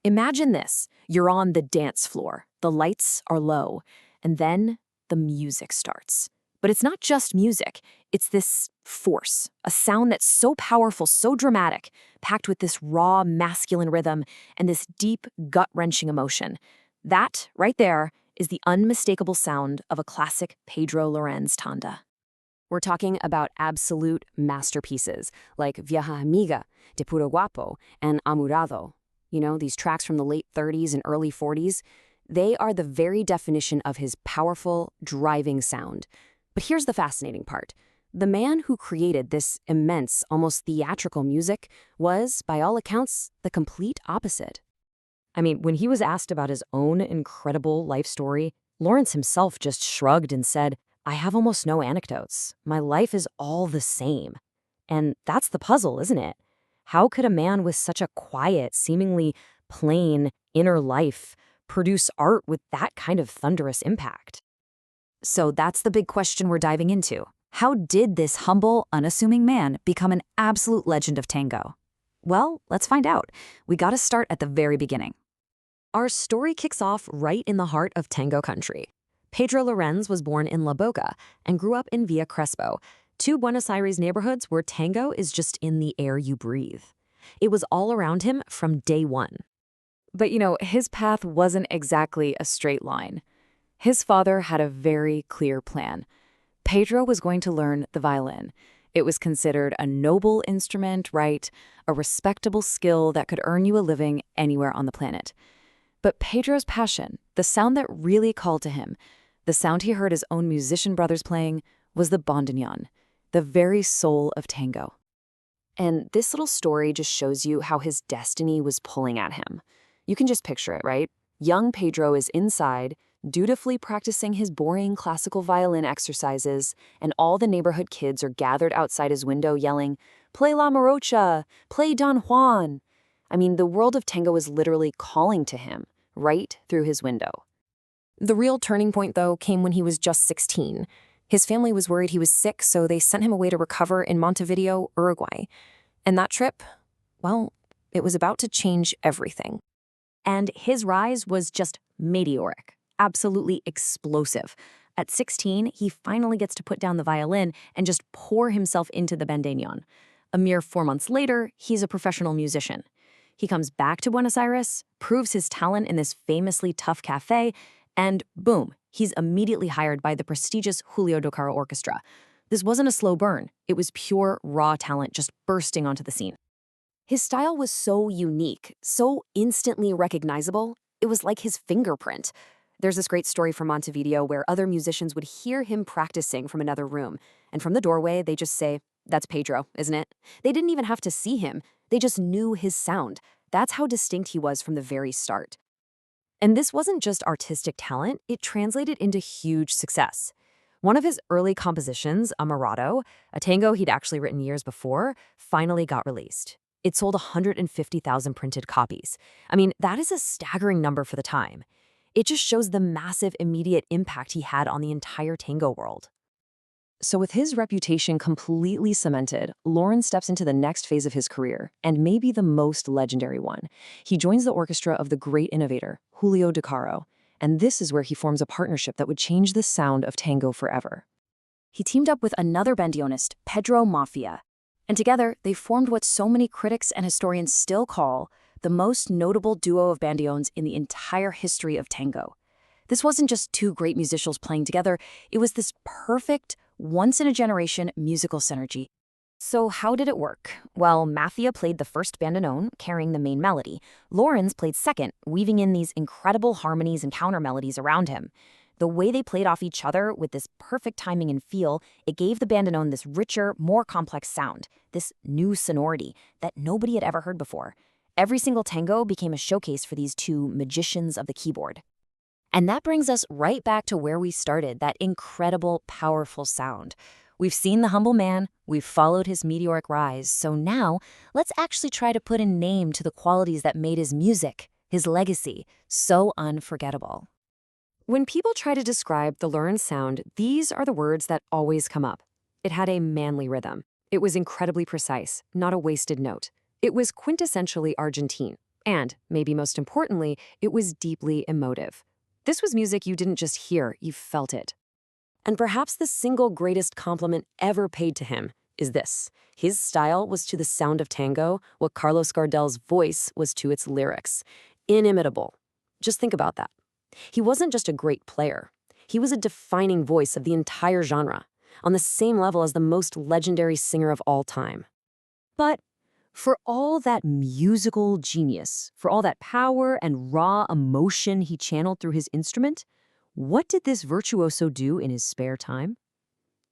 Imagine this. You're on the dance floor, the lights are low, and then the music starts. But it's not just music, it's this force, a sound that's so powerful, so dramatic, packed with this raw masculine rhythm and this deep, gut-wrenching emotion. That, right there, is the unmistakable sound of a classic Pedro Laurenz Tanda. We're talking about absolute masterpieces like Vieja, Amiga, Puro, Guapo, and Amurado. You know, these tracks from the late 30s and early 40s, they are the very definition of his powerful, driving sound. But here's the fascinating part. The man who created this immense, almost theatrical music was, by all accounts, the complete opposite. I mean, when he was asked about his own incredible life story, Laurenz himself just shrugged and said, "I have almost no anecdotes. My life is all the same." And that's the puzzle, isn't it? How could a man with such a quiet, seemingly plain inner life produce art with that kind of thunderous impact? So that's the big question we're diving into. How did this humble, unassuming man become an absolute legend of tango? Well, let's find out. We gotta start at the very beginning. Our story kicks off right in the heart of tango country. Pedro Laurenz was born in La Boca and grew up in Villa Crespo, two Buenos Aires neighborhoods where tango is just in the air you breathe. It was all around him from day one. But his path wasn't exactly a straight line. His father had a very clear plan. Pedro was going to learn the violin. It was considered a noble instrument, right? A respectable skill that could earn you a living anywhere on the planet. But Pedro's passion, the sound that really called to him, the sound he heard his own musician brothers playing, was the bandoneon, the very soul of tango. And this little story just shows you how his destiny was pulling at him. You can just picture it, right? Young Pedro is inside, dutifully practicing his boring classical violin exercises, and all the neighborhood kids are gathered outside his window yelling, "Play La Morocha! Play Don Juan!" I mean, the world of tango is literally calling to him, right through his window. The real turning point, though, came when he was just 16. His family was worried he was sick, so they sent him away to recover in Montevideo, Uruguay. And that trip, well, it was about to change everything. And his rise was just meteoric. Absolutely explosive. At 16, he finally gets to put down the violin and just pour himself into the bandoneon. A mere 4 months later, he's a professional musician. He comes back to Buenos Aires, proves his talent in this famously tough cafe, and boom, he's immediately hired by the prestigious Julio de Caro Orchestra. This wasn't a slow burn. It was pure, raw talent just bursting onto the scene. His style was so unique, so instantly recognizable, it was like his fingerprint. There's this great story from Montevideo where other musicians would hear him practicing from another room, and from the doorway, they just say, "That's Pedro, isn't it?" They didn't even have to see him. They just knew his sound. That's how distinct he was from the very start. And this wasn't just artistic talent, it translated into huge success. One of his early compositions, Amurado, a tango he'd actually written years before, finally got released. It sold 150,000 printed copies. I mean, that is a staggering number for the time. It just shows the massive immediate impact he had on the entire tango world. So with his reputation completely cemented, Laurenz steps into the next phase of his career, and maybe the most legendary one. He joins the orchestra of the great innovator, Julio de Caro, and this is where he forms a partnership that would change the sound of tango forever. He teamed up with another bandoneonist, Pedro Mafia, and together they formed what so many critics and historians still call the most notable duo of bandoneons in the entire history of tango. This wasn't just two great musicians playing together, it was this perfect, once-in-a-generation musical synergy. So how did it work? Well, Mafia played the first bandoneon, carrying the main melody. Laurenz played second, weaving in these incredible harmonies and counter-melodies around him. The way they played off each other with this perfect timing and feel, it gave the bandoneon this richer, more complex sound, this new sonority that nobody had ever heard before. Every single tango became a showcase for these two magicians of the keyboard. And that brings us right back to where we started, that incredible, powerful sound. We've seen the humble man, we've followed his meteoric rise, so now let's actually try to put a name to the qualities that made his music, his legacy, so unforgettable. When people try to describe the Laurenz sound, these are the words that always come up. It had a manly rhythm. It was incredibly precise, not a wasted note. It was quintessentially Argentine. And, maybe most importantly, it was deeply emotive. This was music you didn't just hear, you felt it. And perhaps the single greatest compliment ever paid to him is this. His style was to the sound of tango what Carlos Gardel's voice was to its lyrics. Inimitable. Just think about that. He wasn't just a great player. He was a defining voice of the entire genre, on the same level as the most legendary singer of all time. But for all that musical genius, for all that power and raw emotion he channeled through his instrument, what did this virtuoso do in his spare time?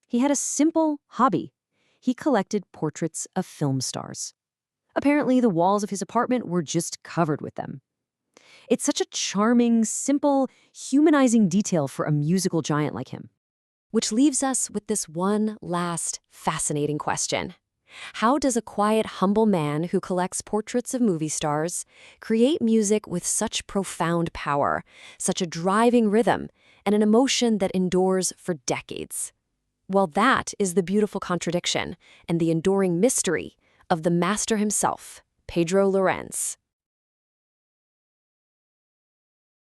He had a simple hobby. He collected portraits of film stars. Apparently, the walls of his apartment were just covered with them. It's such a charming, simple, humanizing detail for a musical giant like him. Which leaves us with this one last fascinating question. How does a quiet, humble man who collects portraits of movie stars create music with such profound power, such a driving rhythm, and an emotion that endures for decades? Well, that is the beautiful contradiction and the enduring mystery of the master himself, Pedro Laurenz.